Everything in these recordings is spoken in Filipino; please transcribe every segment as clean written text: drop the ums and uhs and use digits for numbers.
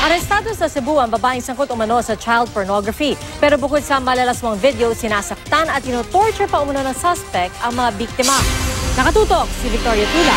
Arestado sa Cebu ang babaeng sangkot umano sa child pornography. Pero bukod sa malalaswang video, sinasaktan at tinotorture pa umano ng suspect ang mga biktima. Nakatutok si Victoria Tula.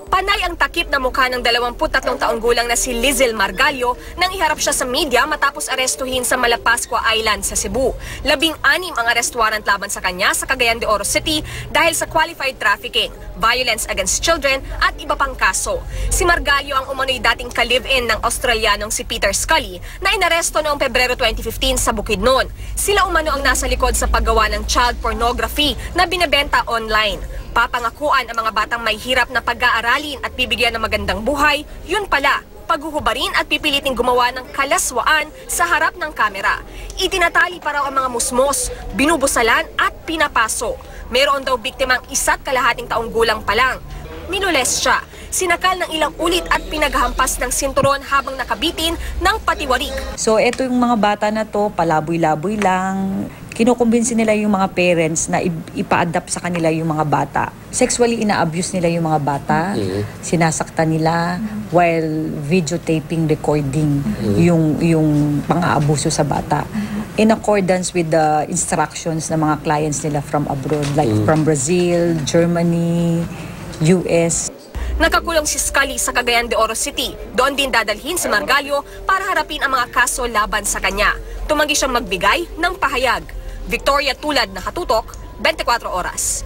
Panay ang takip na mukha ng 23 taong gulang na si Lizelle Margallo nang iharap siya sa media matapos arestuhin sa Malapascua Island sa Cebu. 16 ang arrest warrant laban sa kanya sa Cagayan de Oro City dahil sa qualified trafficking, violence against children at iba pang kaso. Si Margallo ang umano'y dating ka-live-in ng Australianong si Peter Scully na inaresto noong Pebrero 2015 sa Bukidnon. Sila umano ang nasa likod sa paggawa ng child pornography na binebenta online. Papangakuan ang mga batang may hirap na pag-aaralin at bibigyan ng magandang buhay, yun pala, paghuhubarin at pipiliting gumawa ng kalaswaan sa harap ng kamera. Itinatali pa raw ang mga musmos, binubusalan at pinapaso. Meron daw biktimang 1.5 taong gulang pa lang. Minules siya, sinakal ng ilang ulit at pinaghampas ng sinturon habang nakabitin ng patiwarik. So eto yung mga bata na to, palaboy-laboy lang. Kinukumbinsi nila yung mga parents na ipa-adapt sa kanila yung mga bata. Sexually ina-abuse nila yung mga bata. Sinasaktan nila while videotaping, recording yung pang-aabuso sa bata. In accordance with the instructions ng mga clients nila from abroad, like from Brazil, Germany, US. Nakakulong si Scully sa Cagayan de Oro City. Doon din dadalhin si Margallo para harapin ang mga kaso laban sa kanya. Tumanggi siyang magbigay ng pahayag. Victoria Tulad, Nakatutok, 24 Oras.